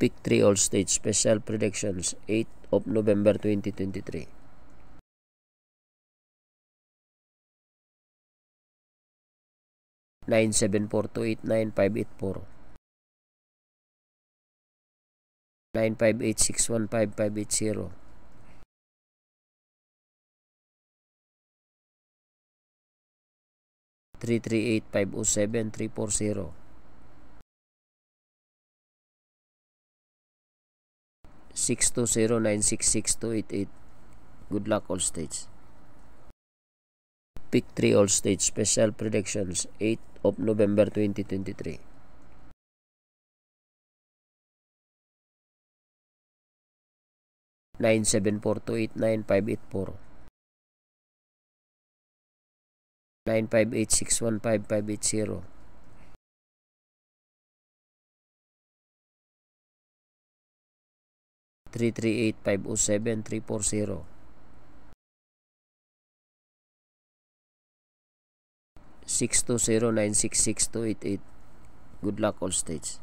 Pick 3 All Stage Special Predictions 8 of November 2023. Nine 7 4 2 8 9 5 8 4 9 5 8 6 1 5 5 8 0 3 3 8 5 0 7 3 4 0 6 2 0 9 6 6 2 8 8. Good luck all stage. Pick 3 All Stage Special Predictions 8 of November 2023. Nine 7 4 2 8 9 5 8 4 9 5 8 6 1 5 5 8 0 3 3 8 5 0 7 3 4 0 6 2 0 9 6 6 2 8 8. Good luck all stage.